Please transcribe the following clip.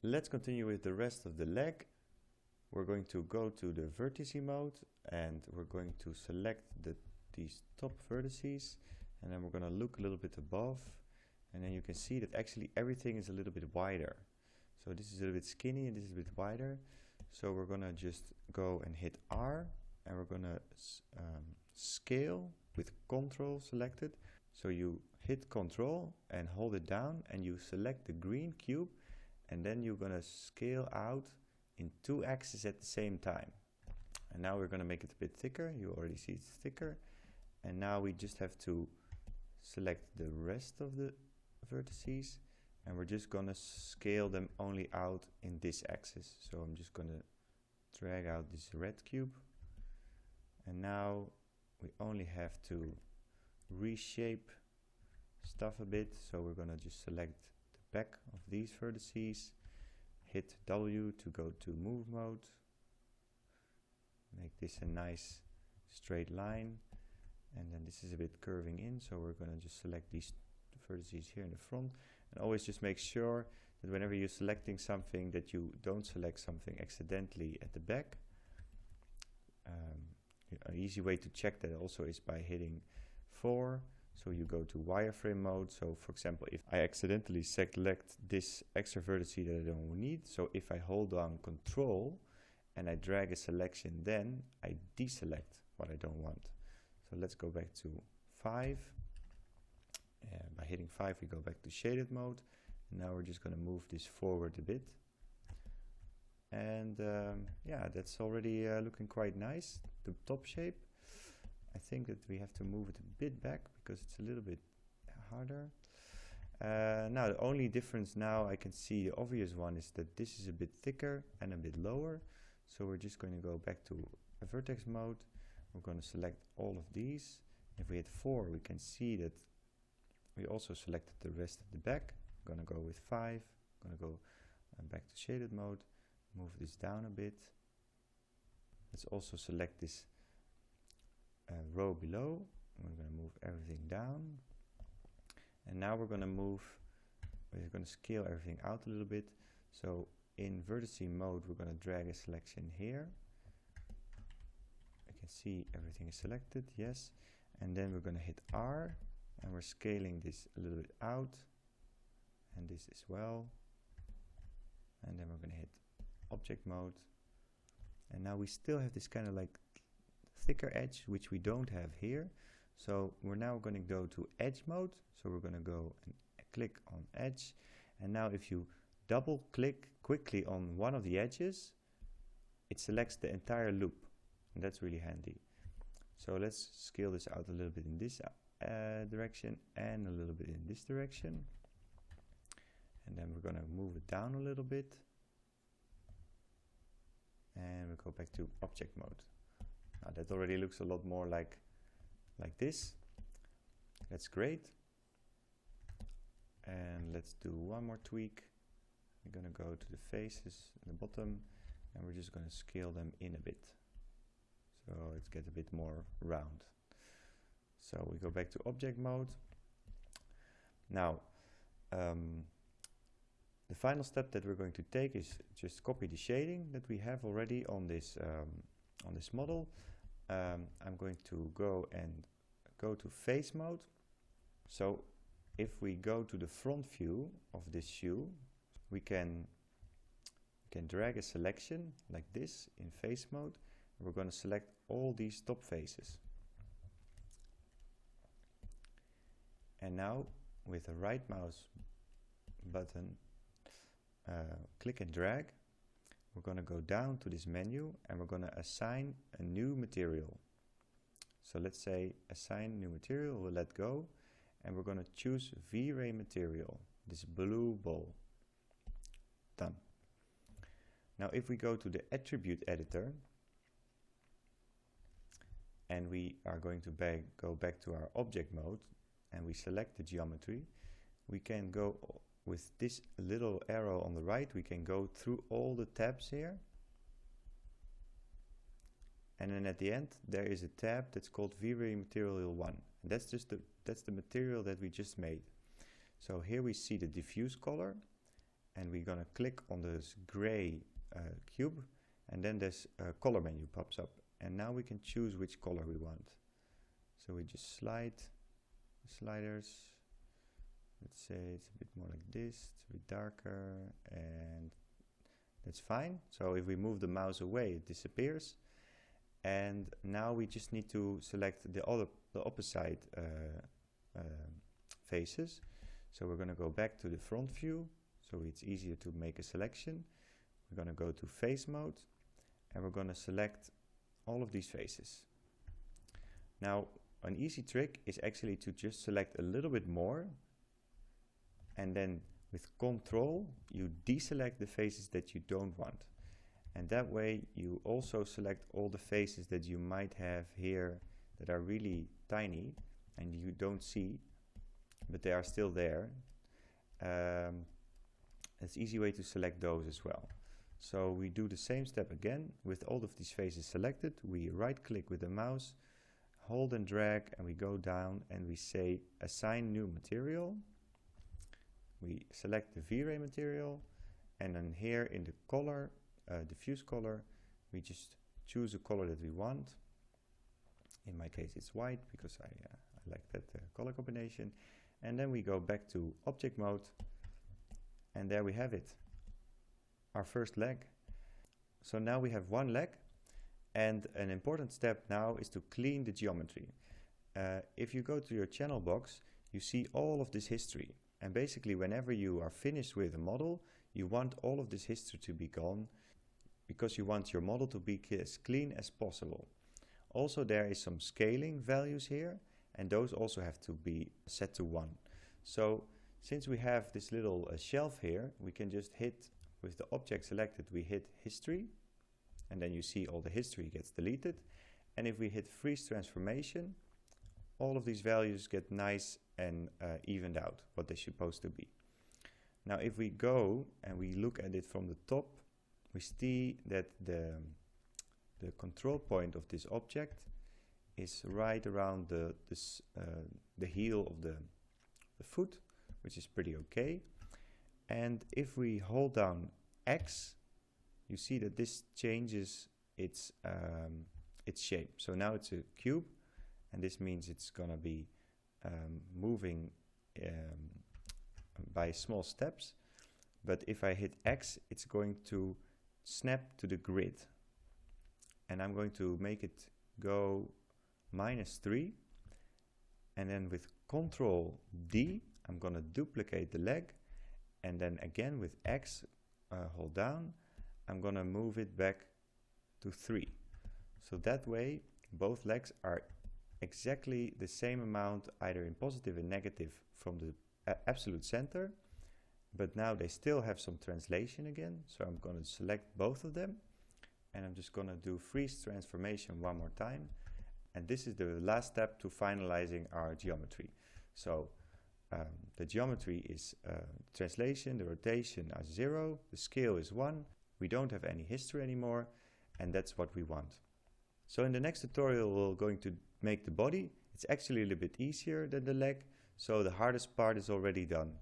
Let's continue with the rest of the leg. We're going to go to the vertice mode and we're going to select these top vertices, and then we're going to look a little bit above, and then you can see that actually everything is a little bit wider. So this is a little bit skinny and this is a bit wider. So we're going to just go and hit R, and we're going to scale with Control selected. So you hit Control and hold it down and you select the green cube, and then you're going to scale out in 2 axes at the same time. And now we're going to make it a bit thicker. You already see it's thicker. And now we just have to select the rest of the vertices, and we're just going to scale them only out in this axis. So I'm just going to drag out this red cube, and now we only have to reshape stuff a bit. So we're going to just select the back of these vertices, hit W to go to move mode, make this a nice straight line, and then this is a bit curving in, so we're going to just select these vertices here in the front. And always just make sure that whenever you're selecting something that you don't select something accidentally at the back. An easy way to check that also is by hitting 4. So you go to wireframe mode. So for example, if I accidentally select this extra vertex that I don't need, so if I hold down Control and I drag a selection, then I deselect what I don't want. So let's go back to 5. By hitting 5 we go back to shaded mode, and now we're just going to move this forward a bit. And yeah, that's already looking quite nice, the top shape. I think that we have to move it a bit back because it's a little bit harder. Now the only difference now I can see, the obvious one, is that this is a bit thicker and a bit lower. So we're just going to go back to a vertex mode. We're going to select all of these. If we hit 4, we can see that we also selected the rest of the back. I'm going to go with 5. I'm going to go back to shaded mode, move this down a bit. Let's also select this row below. We're going to move everything down. And now we're going to scale everything out a little bit. So in vertice mode, we're going to drag a selection here. You can see everything is selected, yes. And then we're going to hit R, and we're scaling this a little bit out, and this as well. And then we're going to hit object mode. And now we still have this kind of like thicker edge, which we don't have here. So we're now going to go to edge mode. So we're going to go and click on edge. And now if you double click quickly on one of the edges, it selects the entire loop. And that's really handy. So let's scale this out a little bit in this direction and a little bit in this direction. And then we're going to move it down a little bit. And we'll go back to object mode. Now that already looks a lot more like this. That's great. And let's do one more tweak. We're going to go to the faces at the bottom, and we're just going to scale them in a bit. So let's get a bit more round. So we go back to object mode. Now, the final step that we're going to take is just copy the shading that we have already on this model. I'm going to go to face mode. So if we go to the front view of this shoe, we can drag a selection like this in face mode. We're going to select all these top faces. And now with the right mouse button, click and drag, we're going to go down to this menu and we're going to assign a new material. So let's say assign new material, we'll let go, and we're going to choose V-Ray material, this blue ball. Done. Now if we go to the attribute editor, and we are going to go back to our object mode, and we select the geometry, we can go with this little arrow on the right, we can go through all the tabs here. And then at the end there is a tab that's called V-Ray Material 1. And that's the material that we just made. So here we see the diffuse color, and we're gonna click on this gray cube, and then this color menu pops up, and now we can choose which color we want. So we just slide the sliders. Let's say it's a bit more like this, it's a bit darker, and that's fine. So if we move the mouse away, it disappears. And now we just need to select the opposite faces. So we're going to go back to the front view, so it's easier to make a selection. We're going to go to face mode, and we're going to select all of these faces. Now, an easy trick is actually to just select a little bit more, and then with Control, you deselect the faces that you don't want. And that way you also select all the faces that you might have here that are really tiny and you don't see, but they are still there. It's an easy way to select those as well. So we do the same step again with all of these faces selected. We right click with the mouse, hold and drag, and we go down and we say assign new material. We select the V-Ray material, and then here in the color, diffuse color, we just choose a color that we want. In my case it's white because I like that color combination. And then we go back to object mode, and there we have it, our first leg. So now we have one leg, and an important step now is to clean the geometry. If you go to your channel box, you see all of this history. And basically, whenever you are finished with a model, you want all of this history to be gone because you want your model to be as clean as possible. Also, there is some scaling values here, and those also have to be set to 1. So, since we have this little shelf here, we can just hit, with the object selected, we hit history, and then you see all the history gets deleted. And if we hit freeze transformation, all of these values get nice and evened out, what they're supposed to be. Now if we go and we look at it from the top, we see that the control point of this object is right around the heel of the foot, which is pretty okay. And if we hold down X, you see that this changes its shape. So now it's a cube, and this means it's gonna be moving by small steps. But if I hit X, it's going to snap to the grid. And I'm going to make it go -3. And then with Control D, I'm going to duplicate the leg. And then again with X, hold down, I'm going to move it back to 3. So that way, both legs are exactly the same amount, either in positive and negative, from the absolute center. But now they still have some translation again. So I'm going to select both of them. And I'm just going to do freeze transformation one more time. And this is the last step to finalizing our geometry. So the geometry is translation, the rotation are 0, the scale is 1. We don't have any history anymore, and that's what we want. So in the next tutorial, we're going to make the body. It's actually a little bit easier than the leg, so the hardest part is already done.